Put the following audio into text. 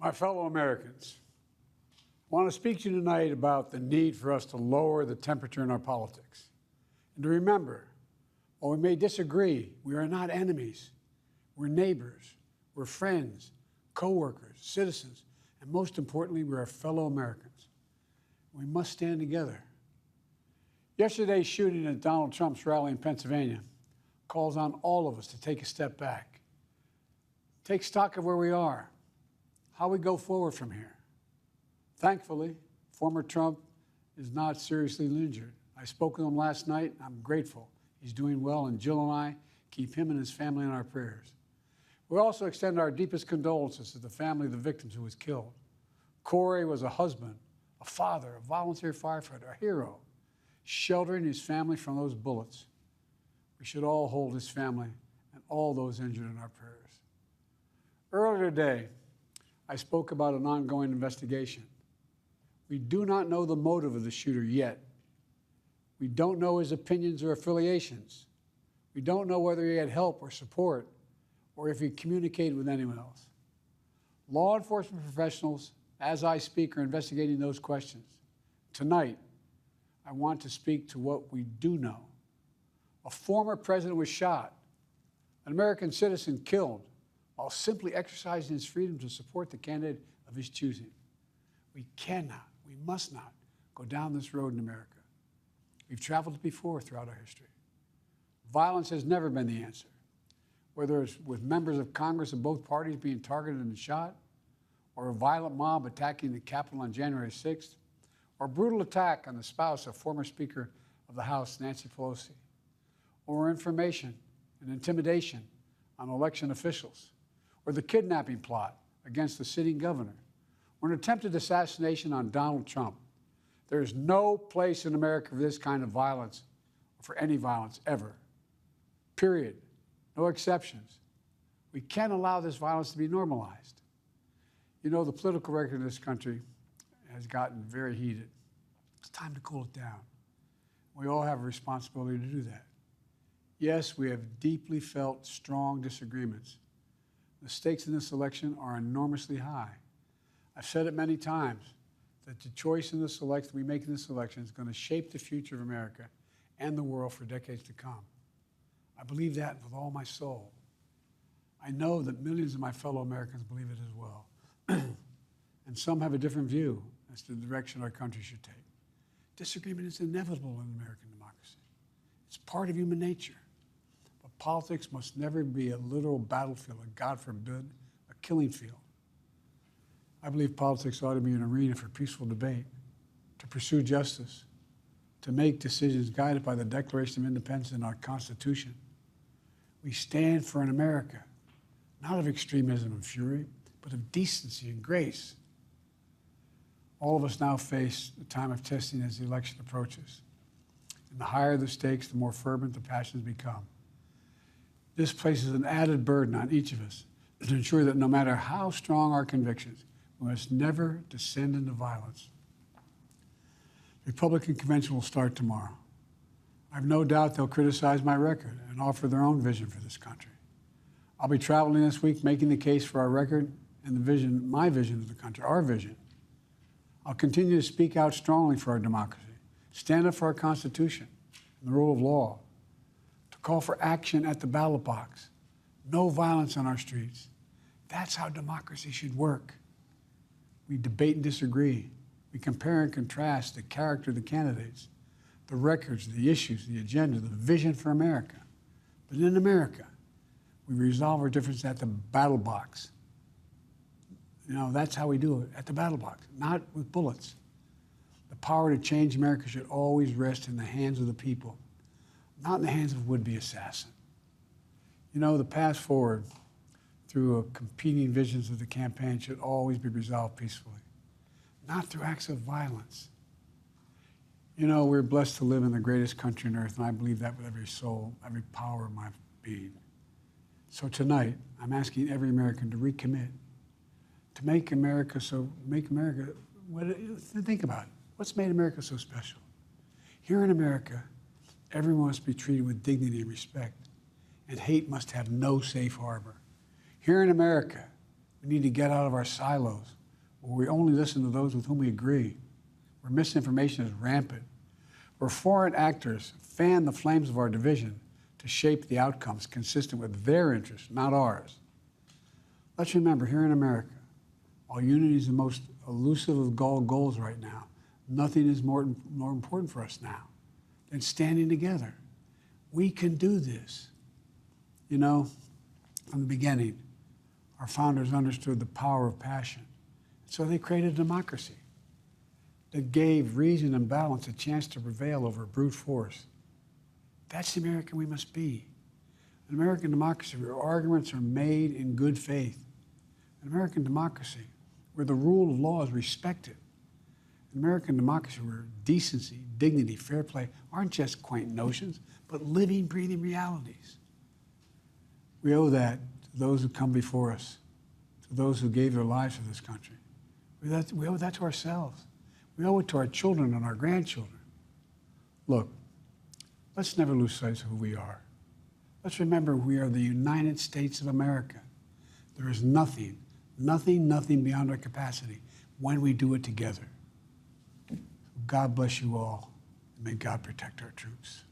My fellow Americans, I want to speak to you tonight about the need for us to lower the temperature in our politics. And to remember, while we may disagree, we are not enemies. We're neighbors, we're friends, co-workers, citizens, and most importantly, we're our fellow Americans. We must stand together. Yesterday's shooting at Donald Trump's rally in Pennsylvania calls on all of us to take a step back, take stock of where we are, how we go forward from here. Thankfully, former Trump is not seriously injured. I spoke with him last night. I'm grateful. He's doing well, and Jill and I keep him and his family in our prayers. We also extend our deepest condolences to the family of the victims who was killed. Corey was a husband, a father, a volunteer firefighter, a hero, sheltering his family from those bullets. We should all hold his family and all those injured in our prayers. Earlier today, I spoke about an ongoing investigation. We do not know the motive of the shooter yet. We don't know his opinions or affiliations. We don't know whether he had help or support or if he communicated with anyone else. Law enforcement professionals, as I speak, are investigating those questions. Tonight, I want to speak to what we do know. A former president was shot, an American citizen killed, while simply exercising his freedom to support the candidate of his choosing. We cannot, we must not go down this road in America. We've traveled it before throughout our history. Violence has never been the answer, whether it's with members of Congress of both parties being targeted and shot, or a violent mob attacking the Capitol on January 6th, or a brutal attack on the spouse of former Speaker of the House, Nancy Pelosi, or information and intimidation on election officials, or the kidnapping plot against the sitting governor, or an attempted assassination on Donald Trump. There is no place in America for this kind of violence, or for any violence ever. Period. No exceptions. We can't allow this violence to be normalized. You know, the political record in this country has gotten very heated. It's time to cool it down. We all have a responsibility to do that. Yes, we have deeply felt strong disagreements. The stakes in this election are enormously high. I've said it many times that the choice in this election we make in this election is going to shape the future of America and the world for decades to come. I believe that with all my soul. I know that millions of my fellow Americans believe it as well. And some have a different view as to the direction our country should take. Disagreement is inevitable in American democracy. It's part of human nature. But politics must never be a literal battlefield, and God forbid, a killing field. I believe politics ought to be an arena for peaceful debate, to pursue justice, to make decisions guided by the Declaration of Independence and our Constitution. We stand for an America, not of extremism and fury, but of decency and grace. All of us now face a time of testing as the election approaches. And the higher the stakes, the more fervent the passions become. This places an added burden on each of us to ensure that no matter how strong our convictions, we must never descend into violence. The Republican convention will start tomorrow. I have no doubt they'll criticize my record and offer their own vision for this country. I'll be traveling this week making the case for our record and the vision, my vision of the country, our vision. I'll continue to speak out strongly for our democracy, stand up for our Constitution and the rule of law, to call for action at the ballot box, no violence on our streets. That's how democracy should work. We debate and disagree. We compare and contrast the character of the candidates, the records, the issues, the agenda, the vision for America. But in America, we resolve our differences at the battle box. You know, that's how we do it, at the battle box, not with bullets. The power to change America should always rest in the hands of the people, not in the hands of a would-be assassin. You know, the path forward through competing visions of the campaign should always be resolved peacefully, not through acts of violence. You know, we're blessed to live in the greatest country on earth, and I believe that with every soul, every power of my being. So tonight, I'm asking every American to recommit, to think about it. What's made America so special? Here in America, everyone must be treated with dignity and respect, and hate must have no safe harbor. Here in America, We need to get out of our silos, where we only listen to those with whom we agree, where misinformation is rampant, where foreign actors fan the flames of our division to shape the outcomes consistent with their interests, not ours. Let's remember, here in America, while unity is the most elusive of goals right now, nothing is more important for us now than standing together. We can do this. You know, from the beginning, our founders understood the power of passion. So they created a democracy that gave reason and balance a chance to prevail over brute force. That's the American we must be. An American democracy where arguments are made in good faith. An American democracy where the rule of law is respected. An American democracy where decency, dignity, fair play aren't just quaint notions, but living, breathing realities. We owe that to those who come before us, to those who gave their lives for this country. We owe that to ourselves. We owe it to our children and our grandchildren. Look, let's never lose sight of who we are. Let's remember we are the United States of America. There is nothing beyond our capacity when we do it together. God bless you all, and may God protect our troops.